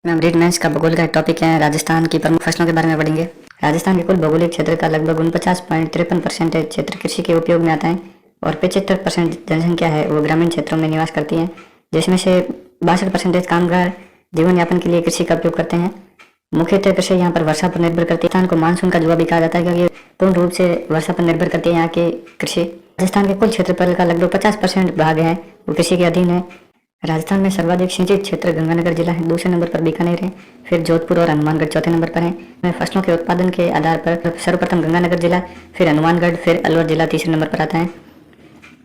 Ma'am read mains का भूगोल का टॉपिक है राजस्थान की प्रमुख फसलों के बारे में पढ़ेंगे। राजस्थान के कुल भौगोलिक क्षेत्र का लगभग 49.53% क्षेत्र कृषि के उपयोग में आता है और 75% जनसंख्या है वो ग्रामीण क्षेत्रों में निवास करती है, जिसमें से 62% कामगार जीवन यापन के लिए कृषि का उपयोग करते हैं। मुख्यतः कृषि यहाँ पर वर्षा पर निर्भर करती है। राजस्थान को मानसून का जुआ भी कहा जाता है क्योंकि पूर्ण रूप से वर्षा पर निर्भर करती है यहाँ की कृषि। राजस्थान के कुल क्षेत्रफल का लगभग 50% भाग है वो कृषि के अधीन है। राजस्थान में सर्वाधिक सिंचित क्षेत्र गंगानगर जिला है, दूसरे नंबर पर बीकानेर है, फिर जोधपुर और हनुमानगढ़ चौथे नंबर पर है। फसलों के उत्पादन के आधार पर सर्वप्रथम गंगानगर जिला, फिर हनुमानगढ़, फिर अलवर जिला तीसरे नंबर पर आता है।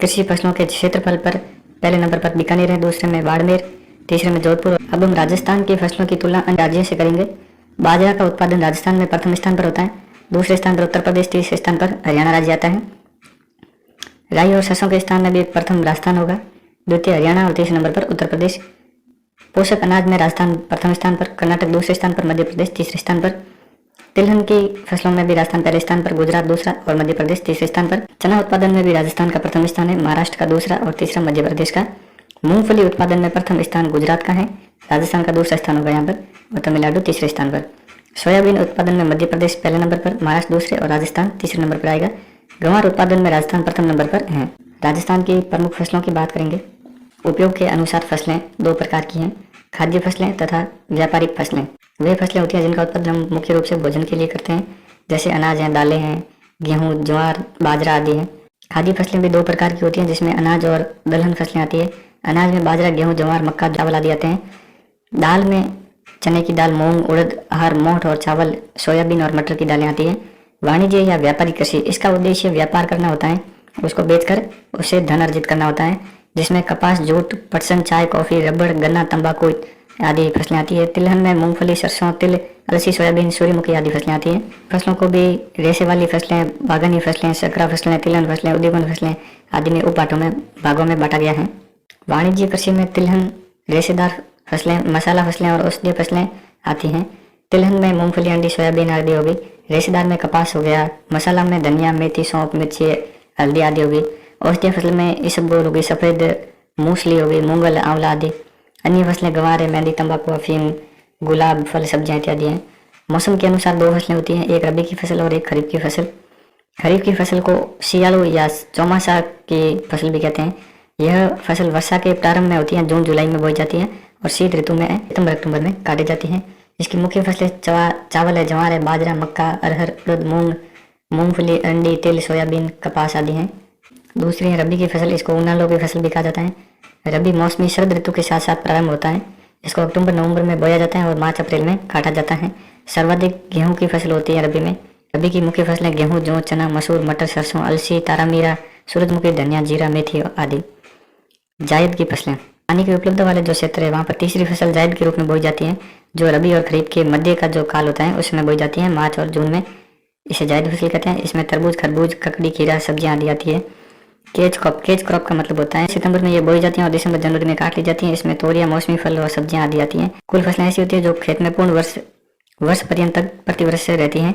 कृषि फसलों के क्षेत्रफल पर पहले नंबर पर बीकानेर है, दूसरे में बाड़मेर, तीसरे में जोधपुर। अब हम राजस्थान की फसलों की तुलना अन्य राज्यों से करेंगे। बाजरा का उत्पादन राजस्थान में प्रथम स्थान पर होता है, दूसरे स्थान पर उत्तर प्रदेश, तीसरे स्थान पर हरियाणा राज्य आता है। राई और सरसों के स्थान में भी प्रथम राजस्थान होगा, द्वितीय हरियाणा और तीसरे नंबर पर उत्तर प्रदेश। पोषक अनाज में राजस्थान प्रथम स्थान पर, कर्नाटक दूसरे स्थान पर, मध्य प्रदेश तीसरे स्थान पर। तिलहन की फसलों में भी राजस्थान पहले स्थान पर, गुजरात दूसरा और मध्य प्रदेश तीसरे स्थान पर। चना उत्पादन में भी राजस्थान का प्रथम स्थान है, महाराष्ट्र का दूसरा और तीसरा मध्य प्रदेश का। मूंगफली उत्पादन में प्रथम स्थान गुजरात का है, राजस्थान का दूसरा स्थान होगा यहाँ पर और तमिलनाडु तीसरे स्थान पर। सोयाबीन उत्पादन में मध्य प्रदेश पहले नंबर पर, महाराष्ट्र दूसरे और राजस्थान तीसरे नंबर पर आएगा। गंवार उत्पादन में राजस्थान प्रथम नंबर पर है। राजस्थान की प्रमुख फसलों की बात करेंगे। उपयोग के अनुसार फसलें दो प्रकार की हैं, खाद्य फसलें तथा व्यापारिक फसलें। वे फसलें होती हैं जिनका उत्पादन हम मुख्य रूप से भोजन के लिए करते हैं, जैसे अनाज हैं, दालें हैं, गेहूं, ज्वार, बाजरा आदि हैं। खाद्य फसलें भी दो प्रकार की होती हैं जिसमें अनाज और दलहन फसलें आती है। अनाज में बाजरा, गेहूं, ज्वार, मक्का, चावल आदि आते हैं। दाल में चने की दाल, मूंग, उड़द, अरहर, मोठ और चावल, सोयाबीन और मटर की दालें आती हैं। वाणिज्य या व्यापारिक कृषि, इसका उद्देश्य व्यापार करना होता है, उसको बेचकर उससे धन अर्जित करना होता है, जिसमें कपास, जूट, पटसन, चाय, कॉफी, रबड़, गन्ना, तंबाकू आदि फसलें आती है। तिलहन में मूंगफली, सरसों, तिल, अलसी, सोयाबीन, सूर्यमुखी आदि फसलें आती हैं। फसलों को भी रेशे वाली फसलें, बागानी फसलें, सकरा फसलें, तिलहन फसलें, उद्यान फसलें आदि में भागों में बांटा गया है। वाणिज्य कृषि में तिलहन, रेशेदार फसलें, मसाला फसलें और औषधीय फसलें आती हैं। तिलहन में मूंगफली, अंडी, सोयाबीन आदि होगी। रेशेदार में कपास हो गया, मसाला में धनिया, मेथी, सौंफ, मिर्ची, हल्दी आदि होगी। औषधीय फसल में इसबगोल होगी, सफेद मूसली होगी, मूंगल, आंवला आदि। अन्य फसलें गंवार, मेहंदी, तंबाकू, अफीम, गुलाब, फल, सब्जियां इत्यादि हैं। मौसम के अनुसार दो फसलें होती हैं, एक रबी की फसल और एक खरीफ की फसल। खरीफ की फसल को सियालू या चौमासा की फसल भी कहते हैं। यह फसल वर्षा के प्रारंभ में होती है, जून जुलाई में बोई जाती है और शीत ऋतु में सितंबर अक्टूबर में काटी जाती हैं। इसकी मुख्य फसलें चावल है, ज्वार है, बाजरा, मक्का, अरहर, उड़द, मूंग, मूंगफली, अंडी, तिल, सोयाबीन, कपास आदि हैं। दूसरी है रबी की फसल, इसको उनालों की फसल भी कहा जाता है। रबी मौसमी शरद ऋतु के साथ साथ प्रारंभ होता है। इसको अक्टूबर नवंबर में बोया जाता है और मार्च अप्रैल में काटा जाता है। सर्वाधिक गेहूं की फसल होती है रबी में। रबी की मुख्य फसलें गेहूं, जौ, चना, मसूर, मटर, सरसों, अलसी, तारामीरा, सूरजमुखी, धनिया, जीरा, मेथी आदि। जायद की फसलें, पानी की उपलब्ध वाले जो क्षेत्र है वहाँ पर तीसरी फसल जायद के रूप में बोई जाती है, जो रबी और खरीफ के मध्य का जो काल होता है उसमें बोई जाती है, मार्च और जून में। इसे जायद फसल कहते हैं। इसमें तरबूज, खरबूज, ककड़ी, खीरा, सब्जियां आदि आती है। केज क्रॉप का मतलब होता है सितंबर में ये बोई जाती हैं और दिसंबर जनवरी में काट ली जाती हैं। इसमें तोरियां, मौसमी फल और सब्जियां आदि आती हैं। कुल फसलें ऐसी होती है जो खेत में पूर्ण वर्ष पर्यंत तक प्रतिवर्ष से रहती हैं।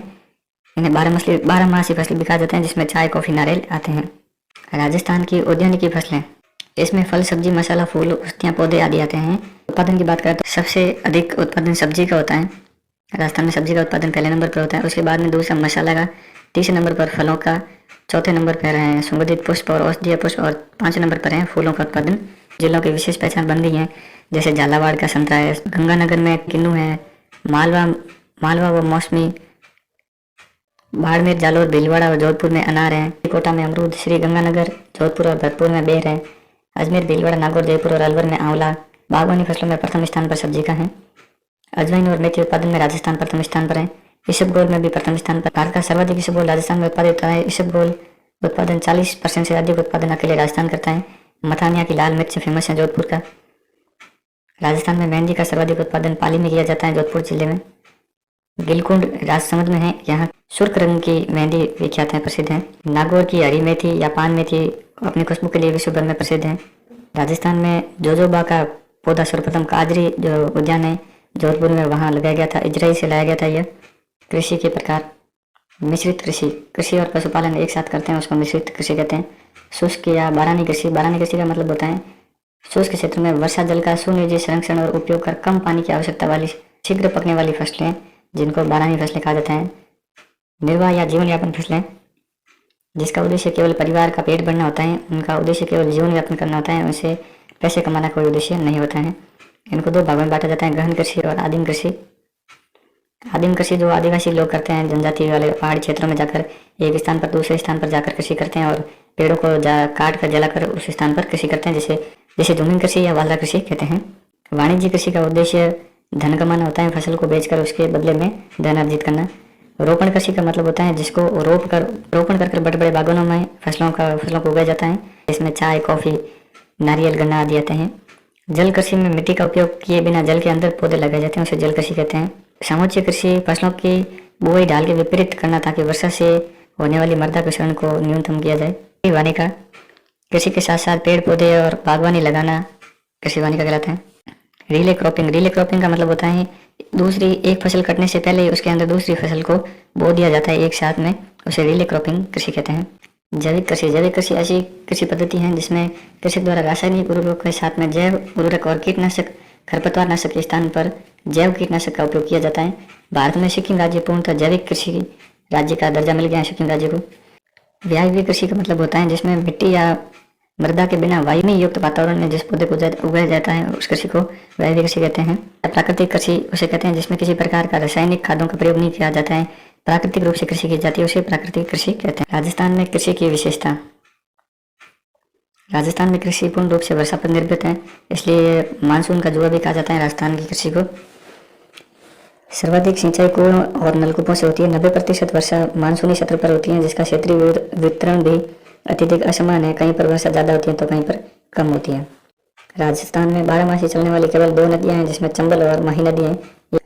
इन्हें 12 मासी फसल भी कहा जाते हैं, जिसमें चाय, कॉफी, नारियल आते हैं। राजस्थान की उद्यानिकी फसलें, इसमें फल, सब्जी, मसाला, फूल, औषधियां, पौधे आदि आते हैं। उत्पादन की बात करें तो सबसे अधिक उत्पादन सब्जी का होता है। राजस्थान में सब्जी का उत्पादन पहले नंबर पर होता है, उसके बाद में दूसरा मसाला का, तीसरे नंबर पर फलों का, चौथे नंबर पर है सुगंधित पुष्प और औषधीय पुष्प और पांचवें नंबर पर है फूलों का उत्पादन। जिलों की विशेष पहचान बन गई है, जैसे झालावाड़ का संतरा है, गंगानगर में किन्नू है, मालवा व मौसमी, बाड़मेर, जालोर, भीलवाड़ा और जोधपुर में अनार है, कोटा में अमरूद, श्री गंगानगर, जोधपुर और भरतपुर में बेर है, अजमेर, भीलवाड़ा, नागौर, जयपुर और अलवर में आंवला। बागवानी फसलों में प्रथम स्थान पर सब्जी का है। अजवाइन और मेथी उत्पादन में राजस्थान प्रथम स्थान पर है। इसबगोल में भी प्रथम स्थान पर। भारत का सर्वाधिक इसबगोल राजस्थान में उत्पादित होता है। इसबगोल उत्पादन 40% से अधिक उत्पादन अकेले राजस्थान करता है। मथानिया की लाल मिर्च फेमस है जोधपुर का। राजस्थान में मेहंदी का सर्वाधिक उत्पादन पाली में किया जाता है, जोधपुर जिले में। गिलकुंड राजसमंद में है, यहाँ सुर्ख रंग की मेहंदी विख्यात है, प्रसिद्ध है। नागौर की हरी मेथी या पान मेथी अपनी खुशबू के लिए विश्व भर में प्रसिद्ध है। राजस्थान में जोजोबा का पौधा सर्वप्रथम काजरी जो उद्यान है जोधपुर में, वहाँ लगाया गया था, इजराइल से लाया गया था यह। कृषि के प्रकार, मिश्रित कृषि और पशुपालन एक साथ करते हैं, उसको मिश्रित कृषि कहते हैं। शुष्क या बारानी कृषि का मतलब होता है शुष्क क्षेत्र में वर्षा जल का सुनियोजित संरक्षण और उपयोग कर कम पानी की आवश्यकता वाली शीघ्र पकने वाली फसलें जिनको बारहनी फसलें कहा जाता है। निर्वाह या जीवन यापन फसलें जिसका उद्देश्य केवल परिवार का पेट भरना होता है, उनका उद्देश्य केवल जीवन यापन करना होता है, उनसे पैसे कमाना कोई उद्देश्य नहीं होता है। इनको दो भागों में बांटा जाता है, गहन कृषि और आदिम कृषि। आदिम कृषि जो आदिवासी लोग करते हैं, जनजाति वाले पहाड़ी क्षेत्रों में जाकर एक स्थान पर दूसरे स्थान पर जाकर कृषि करते हैं और पेड़ों को काट कर जलाकर उस स्थान पर कृषि करते हैं, जिसे जमीन कृषि या वालरा कृषि कहते हैं। वाणिज्य कृषि का उद्देश्य धन कमाना होता है, फसल को बेचकर उसके बदले में धन अर्जित करना। रोपण कृषि का मतलब होता है जिसको रोपण कर बड़े बड़े बागानों में फसलों को उगाया जाता है, इसमें चाय, कॉफी, नारियल, गन्ना आदि आते हैं। जल कृषि में मिट्टी का उपयोग किए बिना जल के अंदर पौधे लगाए जाते हैं, उसे जल कृषि कहते हैं। समुच्चय कृषि फसलों की बुआई ढाल के विपरीत करना ताकि वर्षा से होने वाली मृदा क्षरण को न्यूनतम किया जाए। वानिका कृषि के साथ साथ पेड़ पौधे और बागवानी लगाना कृषि वानिका कहलाता है। रिले क्रॉपिंग का मतलब होता है दूसरी एक फसल कटने से पहले उसके अंदर दूसरी फसल को बो दिया जाता है एक साथ में, उसे रिले क्रॉपिंग कृषि कहते हैं। जैविक कृषि ऐसी कृषि पद्धति है जिसमें कृषक द्वारा रासायनिक उर्वरकों के साथ में जैव उर्वरक और कीटनाशक, खरपतवारनाशक के स्थान पर जैव कीटनाशक का उपयोग किया जाता है। भारत में सिक्किम राज्य पूर्णतः जैविक कृषि राज्य का दर्जा मिल गया है सिक्किम राज्य को। व्यायवीय कृषि का मतलब होता है जिसमें मिट्टी या मृदा के बिना वायु में युक्त वातावरण में जिस पौधे को उगाया जाता है उस कृषि को व्यायवीय कृषि कहते हैं। प्राकृतिक कृषि उसे कहते हैं जिसमें किसी प्रकार का रासायनिक खादों का प्रयोग नहीं किया जाता है, प्राकृतिक रूप से कृषि की जाती है, उसे प्राकृतिक कृषि कहते हैं। राजस्थान में कृषि की विशेषता। राजस्थान में कृषि पूर्ण रूप से वर्षा पर निर्भर है, इसलिए मानसून का जुआ भी कहा जाता है राजस्थान की कृषि को। सर्वाधिक सिंचाई कुओं और नलकूपों से होती है। 90% वर्षा मानसूनी सत्र पर होती है, जिसका क्षेत्रीय वितरण भी अत्यधिक असमान है, कहीं पर वर्षा ज्यादा होती है तो कहीं पर कम होती है। राजस्थान में 12 मासी चलने वाली केवल 2 नदियां हैं, जिसमें चंबल और माही नदी है।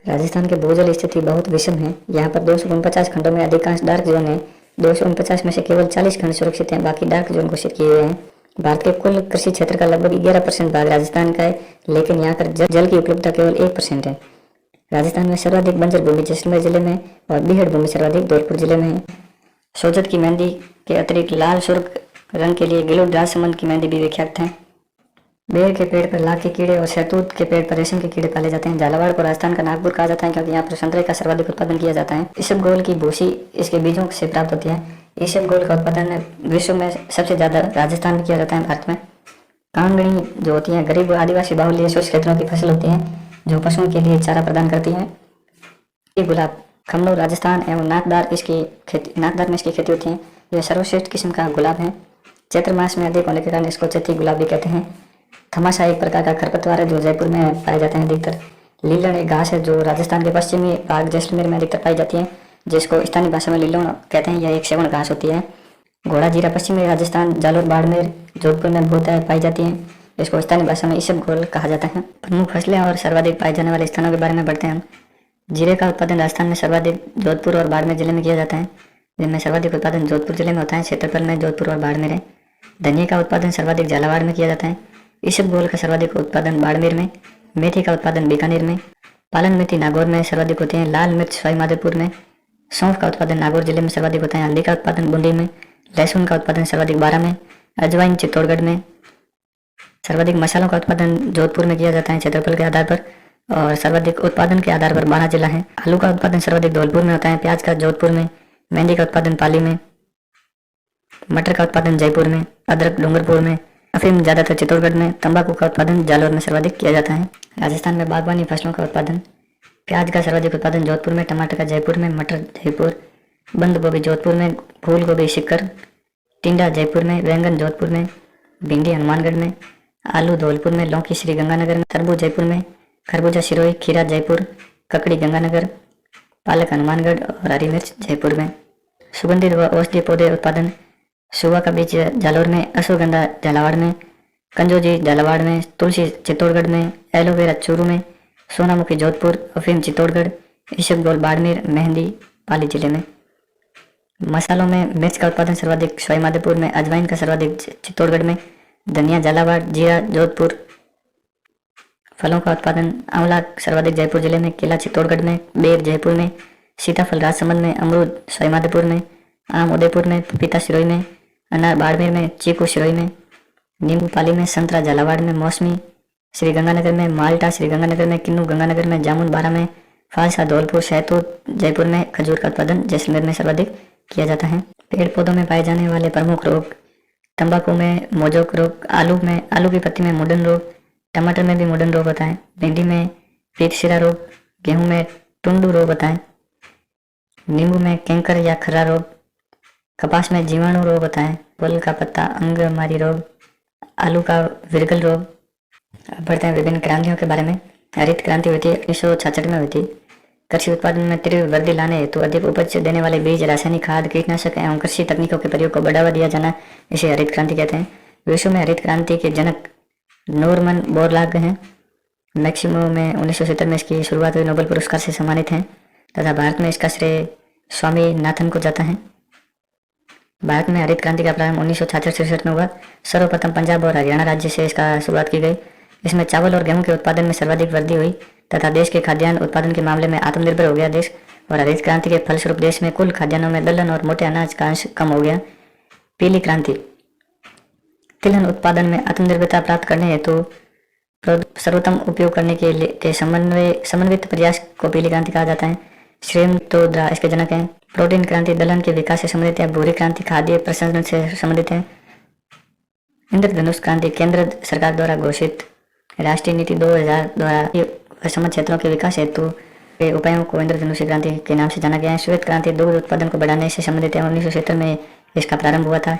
राजस्थान के भूजल स्थिति बहुत विषम है। यहाँ पर 249 खंडों में अधिकांश डार्क जोन है। 249 में से केवल 40 खंड सुरक्षित हैं, बाकी डार्क जोन घोषित किए हुए हैं। भारत के कुल कृषि क्षेत्र का लगभग 11% भाग राजस्थान का है, लेकिन यहाँ पर जल की उपलब्धता केवल 1% है। राजस्थान में सर्वाधिक बंजर भूमि जैसलमेर जिले में और बीहड़ भूमि सर्वाधिक धौलपुर जिले में है। सोजत की मेहंदी के अतिरिक्त लाल सुर्ख रंग के लिए गिलोय राजसमंद की मेहंदी भी विख्यात है। बेर के पेड़ पर लाख के कीड़े और शहतूत के पेड़ पर रेशम के कीड़े पाले जाते हैं। झालावाड़ को राजस्थान का नागपुर कहा जाता है क्योंकि यहाँ पर संतरे का सर्वाधिक उत्पादन किया जाता है। इसबगोल की भूसी इसके बीजों से प्राप्त होती है। इसबगोल का उत्पादन विश्व में सबसे ज्यादा राजस्थान में किया जाता है भारत में। कांगणी जो होती है गरीब आदिवासी बाहुल्य शुष्क क्षेत्रों की फसल होती है जो पशुओं के लिए चारा प्रदान करती है। ये गुलाब खमनोर राजस्थान एवं नाकदार में इसकी खेती होती है। यह सर्वश्रेष्ठ किस्म का गुलाब है। चैत्र मास में अधिक होने के कारण इसको चैती गुलाब भी कहते हैं। थमासा एक प्रकार का खरपतवार है जो जयपुर में पाए जाते हैं अधिकतर। लीलण एक घास है जो राजस्थान के पश्चिमी भाग जैसलमेर में अधिकतर पाई जाती है, जिसको स्थानीय भाषा में लीलण कहते हैं। यह एक सेवन घास होती है। घोड़ा जीरा पश्चिमी राजस्थान, जालोर, बाड़मेर, जोधपुर में बहुत पाई जाती है। इसको स्थानीय भाषा में इसबगोल कहा जाता है। प्रमुख फसलें और सर्वाधिक पाए जाने वाले स्थानों के बारे में बढ़ते हैं हम। जीरे का उत्पादन राजस्थान में सर्वाधिक जोधपुर और बाड़मेर जिले में किया जाता है, जिनमें सर्वाधिक उत्पादन जोधपुर जिले में होता है। क्षेत्रफल में जोधपुर और बाड़मेर है। धनिया का उत्पादन सर्वाधिक झालावाड़ में किया जाता है। इसबगोल का सर्वाधिक उत्पादन बाड़मेर में। मेथी का उत्पादन बीकानेर में। पालन मेथी नागौर में सर्वाधिक होते हैं। लाल मिर्च सवाईमाधोपुर में। सौंफ का उत्पादन नागौर जिले में सर्वाधिक होता है। हल्दी का उत्पादन बूंदी में। लहसुन का उत्पादन सर्वाधिक बारां में। अजवाइन चित्तौड़गढ़ में। सर्वाधिक मसालों का उत्पादन जोधपुर में किया जाता है क्षेत्रफल के आधार पर, और सर्वाधिक उत्पादन के आधार पर 12 जिला है। आलू का उत्पादन सर्वाधिक धौलपुर में होता है। प्याज का जोधपुर में। मेहंदी का उत्पादन पाली में। मटर का उत्पादन जयपुर में। अदरक डूंगरपुर में। अफीम ज्यादातर चित्तौड़गढ़ में। तंबाकू का उत्पादन जालोर में सर्वाधिक किया जाता है। राजस्थान में बागवानी फसलों का उत्पादन। प्याज का सर्वाधिक उत्पादन जोधपुर में। टमाटर का जयपुर में। मटर जयपुर। बंद गोभी जोधपुर में। फूल गोभी सीकर। टिंडा जयपुर में। बैंगन जोधपुर में। भिंडी हनुमानगढ़ में। आलू धौलपुर में। लौकी श्री गंगानगर में। तरबूज जयपुर में। खरबूजा सिरोही। खीरा जयपुर। ककड़ी गंगानगर। पालक हनुमानगढ़ और हरी मिर्च जयपुर में। सुगंधित व औषधीय पौधे उत्पादन। सुबह का बीज जालोर में। अश्वगंधा झालावाड़ में। कंजोजी झालावाड़ में। तुलसी चित्तौड़गढ़ में। एलोवेरा चूरू में। सोनामुखी जोधपुर। अफीम चित्तौड़गढ़। इसबगोल बाड़मेर। मेहंदी पाली जिले में। मसालों में मिर्च का उत्पादन सर्वाधिक सवाईमाधोपुर में। अजवाइन का सर्वाधिक चित्तौड़गढ़ में। धनिया झालावाड़। जीरा जोधपुर। फलों का उत्पादन आंवला सर्वाधिक जयपुर जिले में। केला चित्तौड़गढ़ में। बेर जयपुर में। सीताफल राजसमंद में। अमरूद सवाईमाधोपुर में। आम उदयपुर में। पपीता सिरोही में। अनार बाड़मेर में। चीकू सिरोही में। नींबू पाली में। संतरा झालावाड़ में। मौसमी श्री गंगानगर में। माल्टा श्री गंगानगर में। किन्नू गंगानगर में। जामुन बारां में। फालसा, धौलपुर, शहतूत, जयपुर में खजूर का उत्पादन जैसलमेर में सर्वाधिक किया जाता है। पेड़ पौधों में पाए जाने वाले प्रमुख रोग, तंबाकू में मोजोक रोग, आलू की पत्ती में मुंडन रोग, टमाटर में भी मुंडन रोग होता है, भिंडी में पीतशिरा रोग, गेहूं में टुंडू रोग होता है, नींबू में कैंकर या खर्रा रोग, कपास में जीवाणु रोग होता है, फूल का पत्ता अंगमारी रोग, आलू का विरगल रोग। अब बढ़ते हैं विभिन्न क्रांतियों के बारे में। हरित क्रांति हुई थी 1966 में हुई थी। कृषि उत्पादन में तीव्र वृद्धि लाने हेतु अधिक उपज देने वाले बीज, रासायनिक खाद, कीटनाशक एवं कृषि तकनीकों के प्रयोग को बढ़ावा दिया जाना, इसे हरित क्रांति कहते हैं। विश्व में हरित क्रांति के जनक नॉर्मन बोरलाग हैं। मैक्सिमो में 1970 में इसकी शुरुआत हुई, नोबेल पुरस्कार से सम्मानित हैं तथा भारत में इसका श्रेय स्वामीनाथन को जाता है। भारत में हरित क्रांति का प्रारंभ 1966 में हुआ। सर्वप्रथम पंजाब और हरियाणा राज्य से इसका शुरुआत की गई। इसमें चावल और गेहूं के उत्पादन में सर्वाधिक वृद्धि हुई तथा देश के खाद्यान्न उत्पादन के मामले में आत्मनिर्भर हो गया देश। और हरित क्रांति के फलस्वरूप देश में कुल खाद्यान्नों में दलहन और मोटे अनाज का अंश कम हो गया। पीली क्रांति, तिलहन उत्पादन में आत्मनिर्भरता प्राप्त करने हेतु सर्वोत्तम उपयोग करने के समन्वित प्रयास को पीली क्रांति कहा जाता है। श्रेम तोद्रा इसके जनक हैं। प्रोटीन क्रांति दलहन के विकास से संबंधित है। भूरी क्रांति खाद्य प्रसंस्करण से संबंधित है। इंद्रधनुष क्रांति केंद्र सरकार द्वारा घोषित राष्ट्रीय नीति 2000 द्वारा असम क्षेत्रों के विकास हेतु के उपायों को इंद्रधनुष क्रांति के नाम से जाना गया है। श्वेत क्रांति दुग्ध उत्पादन को बढ़ाने से संबंधित है। 1970 में इसका प्रारंभ हुआ था।